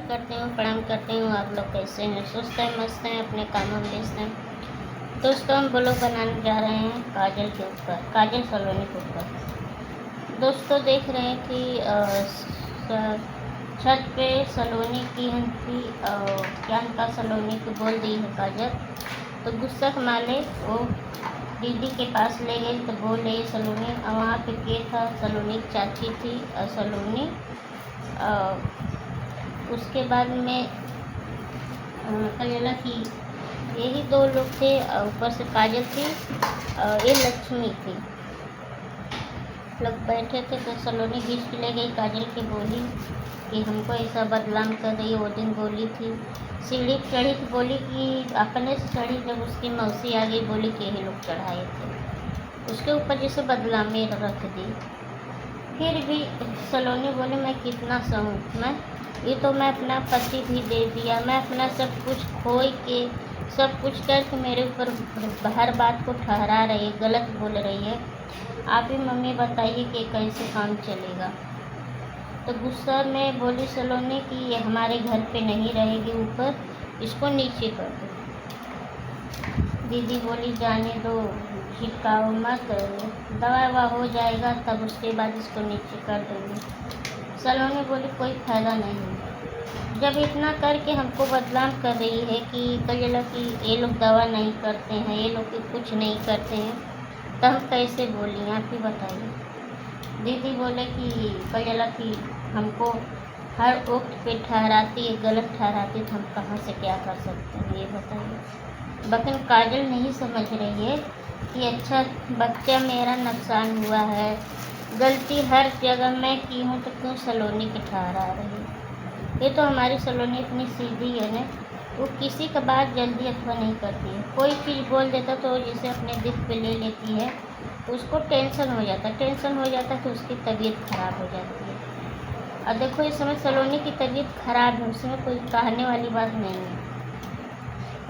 करते हूँ, प्रणाम करती हूँ। आप लोग कैसे हैं? सुस्त हैं, मस्त हैं, अपने कामों में व्यस्त हैं। दोस्तों, हम ब्लॉग बनाने जा रहे हैं काजल के ऊपर, काजल सलोनी के ऊपर। दोस्तों, देख रहे हैं कि छत पे सलोनी की हंसी प्रियंका सलोनी को बोल दी है काजल, तो गुस्सा के मारे वो दीदी के पास ले गई। तो बोले सलोनी, वहाँ पे के था, सलोनी की चाची थी सलोनी। उसके बाद में कजला की यही दो लोग थे, ऊपर से काजल थी और ये लक्ष्मी थी। लोग बैठे थे तो सलोनी घींच के ले गई काजल की, बोली कि हमको ऐसा बदनाम कर रही है। वो दिन बोली थी, सीढ़ी चढ़ी तो बोली कि अपने से चढ़ी, जब उसकी मौसी आ गई बोली कि यही लोग चढ़ाए थे। उसके ऊपर जैसे बदनामी रख दी। फिर भी सलोनी बोली मैं कितना सहूँ, मैं अपना पति भी दे दिया, मैं अपना सब कुछ खोई के सब कुछ करके मेरे ऊपर हर बात को ठहरा रही है, गलत बोल रही है। आप ही मम्मी बताइए कि कैसे काम चलेगा। तो गुस्सा में बोली सलोनी कि ये हमारे घर पे नहीं रहेगी, ऊपर इसको नीचे कर दो। दीदी बोली जाने दो, छिटकाओ मत, दवा ववा हो जाएगा तब उसके बाद इसको नीचे कर देंगे। सलोनी बोली कोई फ़ायदा नहीं, जब इतना करके हमको बदनाम कर रही है कि कजला कि ये लोग दवा नहीं करते हैं, ये लोग कुछ नहीं करते हैं, तो हम कैसे बोलें? आप ही बताइए। दीदी बोले कि कजला कि हमको हर वक्त पे ठहराती है, गलत ठहराती, तो हम कहाँ से क्या कर सकते हैं, ये बताइए। लेकिन काजल नहीं समझ रही है कि अच्छा बच्चा मेरा नुकसान हुआ है, गलती हर जगह मैं की हूँ, तो क्यों सलोनी की ठहरा रही है? ये तो हमारी सलोनी इतनी सीधी है ना, वो किसी का बात जल्दी अथवा नहीं करती है। कोई चीज़ बोल देता तो जिसे अपने दिल पे ले लेती है, उसको टेंशन हो जाता है तो उसकी तबीयत ख़राब हो जाती है। और देखो इस समय सलोनी की तबीयत ख़राब है, उसमें कोई कहने वाली बात नहीं है।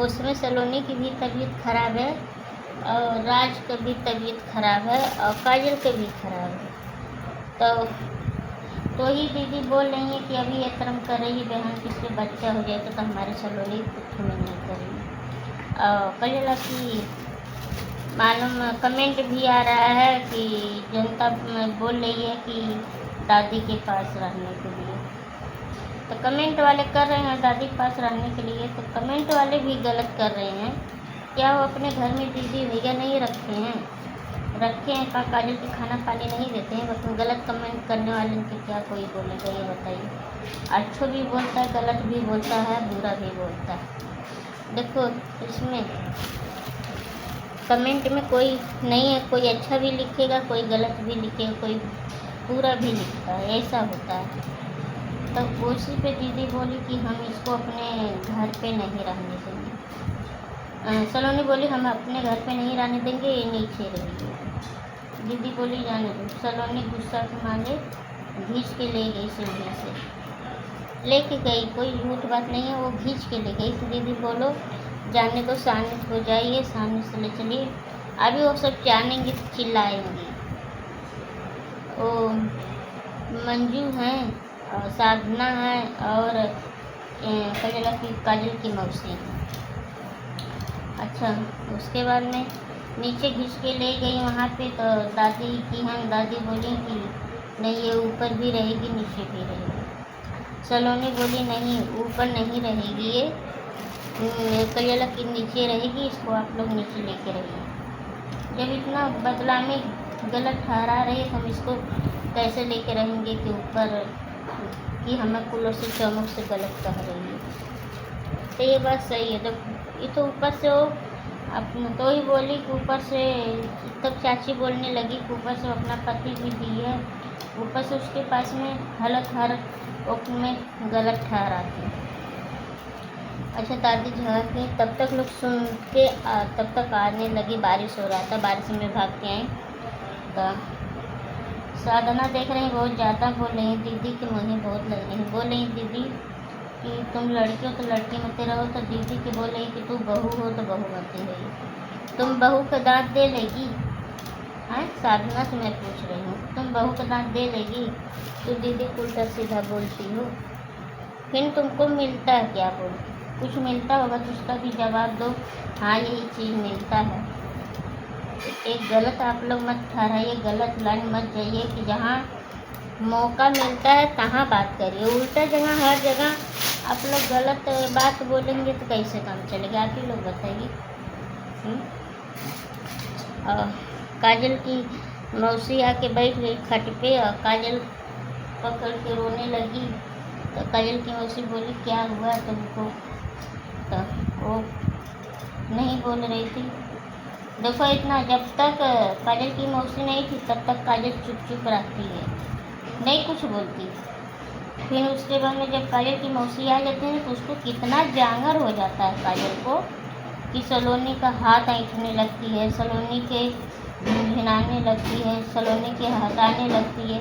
उसमें सलोनी की भी तबीयत ख़राब है और राज का भी तबीयत ख़राब है और काजल का भी ख़राब है। तो ही दीदी बोल रही है कि अभी ये कर्म कर रही है बहन, किसके बच्चा हो जाए तो हमारे सलोनी कुछ में नहीं करेंगे। कजला की मालूम कमेंट भी आ रहा है कि जनता बोल रही है कि दादी के पास रहने के लिए, तो कमेंट वाले कर रहे हैं दादी के पास रहने के लिए, तो कमेंट वाले भी गलत कर रहे हैं। क्या वो अपने घर में दीदी भैया नहीं रखे हैं का काजल के खाना पानी नहीं देते हैं? बस गलत कमेंट करने वाले के क्या कोई बोलेगा, ये बताइए। अच्छा भी बोलता है, गलत भी बोलता है, बुरा भी बोलता है। देखो इसमें कमेंट में कोई नहीं है, कोई अच्छा भी लिखेगा, कोई गलत भी लिखेगा, कोई बुरा भी लिखता है, ऐसा होता है। तो उसी पे दीदी बोली कि हम इसको अपने घर पे नहीं रहने देंगे। सलोनी बोली हम अपने घर पे नहीं रहने देंगे, ये नीचे रहेगी। दीदी बोली जाने दो। सलोनी गुस्सा के मारे खींच के ले गई, सीढ़ी से लेके गई, कोई झूठ बात नहीं है, वो खींच के ले गई। तो दीदी बोलो जाने दो, शांत हो जाइए, सामने से ले चलिए। अभी वो सब जानेंगी तो चिल्लाएंगी। वो मंजू हैं और साधना है और काजल की मौसी है। अच्छा, उसके बाद में नीचे घिस के ले गई वहाँ पे, तो दादी की हम दादी बोली कि नहीं ये ऊपर भी रहेगी नीचे भी रहेगी। सलोनी बोली नहीं ऊपर नहीं रहेगी, ये कजला की नीचे रहेगी, इसको आप लोग नीचे लेके रहिए। जब इतना बदलामी गलत ठहरा रहे तो हम इसको कैसे लेके रहेंगे कि ऊपर कि हमें कुलों से चमक से गलत कह रही है। तो ये बात सही है। तो ये तो ऊपर से वो अपना तो ही बोली कि ऊपर से, तब चाची बोलने लगी कि ऊपर से अपना पति भी दी है, ऊपर से उसके पास में हालत हर वक्त में गलत ठहराती। अच्छा, दादी झगड़ गई, तब तक लोग सुन के तब तक आने लगी। बारिश हो रहा था, बारिश में भाग के आई। तो साधना देख रही बहुत ज़्यादा बोल रही दीदी के मुँह बहुत लग रही। बोल रही दीदी कि तुम लड़की हो तो लड़की मत रहो, तो दीदी की बोल रही कि तू बहू हो तो बहू मत रही। तुम बहू का दांत दे लेगी? हाँ, साधना से मैं पूछ रही हूँ, तुम बहू का दांत दे लेगी? तो दीदी उल्टा सीधा बोलती हो। फिर तुमको मिलता है क्या? बोल, कुछ मिलता होगा तो उसका भी जवाब दो। हाँ, यही चीज़ मिलता है। एक गलत आप लोग मत ठहराइए, गलत लाइन मत जाइए कि जहाँ मौका मिलता है तहाँ बात करिए। उल्टा जगह हर जगह आप लोग गलत बात बोलेंगे तो कैसे काम चलेगा? आप ही लोग बताइए। और काजल की मौसी आके बैठ गई खट पे और काजल पकड़ के रोने लगी। तो काजल की मौसी बोली क्या हुआ तुमको? तो वो नहीं बोल रही थी। देखो, इतना जब तक काजल की मौसी नहीं थी तब तक काजल चुप चुप रहती है, नहीं कुछ बोलती। फिर उसके बाद में जब काजल की मौसी आ जाती है तो उसको कितना जांगर हो जाता है काजल को कि सलोनी का हाथ ऐंठने लगती है, सलोनी के हिलाने लगती है, सलोनी के हटाने लगती है।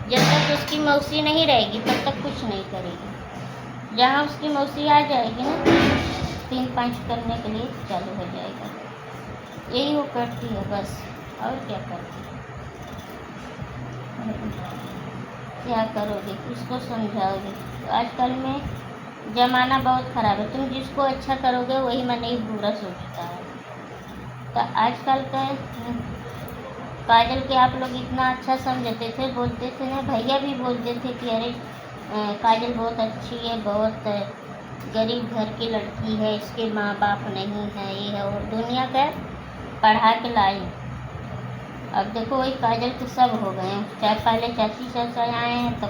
जब तक उसकी मौसी नहीं रहेगी तब तक कुछ नहीं करेगी। जहाँ उसकी मौसी आ जाएगी ना, 3-5 करने के लिए चालू हो जाएगा। यही वो करती है बस, और क्या करती है? क्या करोगे, किसको समझाओगे? तो आजकल में ज़माना बहुत ख़राब है। तुम जिसको अच्छा करोगे वही मन ही बुरा सोचता है। तो आजकल का काजल के आप लोग इतना अच्छा समझते थे, बोलते थे ना, भैया भी बोलते थे कि अरे काजल बहुत अच्छी है, बहुत गरीब घर की लड़की है, इसके माँ बाप नहीं है, ये है वो, दुनिया का पढ़ा के लाई। अब देखो वही काजल के सब हो गए हैं। चाहे पहले चाची चाचा आए हैं तो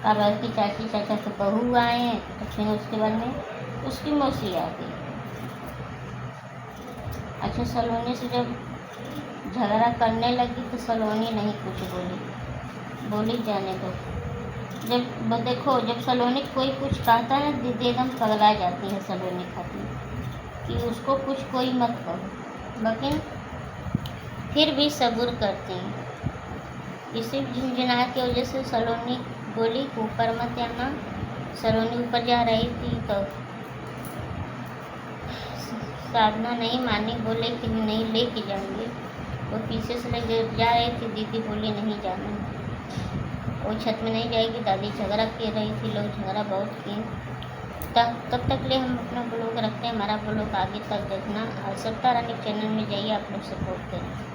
काजल की चाची चाचा के बहू आए हैं, तो फिर उसके बाद में उसकी मौसी आ गई। अच्छा, सलोनी से जब झगड़ा करने लगी तो सलोनी नहीं कुछ बोली जाने दो। जब देखो, जब सलोनी कोई कुछ कहता है ना, दीदी एकदम पगला जाती है सलोनी खाती कि उसको कुछ कोई मत कहो, लेकिन फिर भी सब्र करती हैं। इसी झुंझुना की वजह से सलोनी बोली ऊपर मत आना। सलोनी ऊपर जा रही थी तो साधना नहीं मानी, बोले कि नहीं लेके जाऊंगी। वो पीछे से ले जा रही थी, दीदी बोली नहीं जाना, वो छत में नहीं जाएगी। दादी झगड़ा कर रही थी, लोग झगड़ा बहुत किए। तब तक ले हम अपना ब्लॉग रखते हैं। हमारा ब्लॉग आगे तक देखना और सत्ता रानी चैनल में जाइए, आप लोग सपोर्ट करें।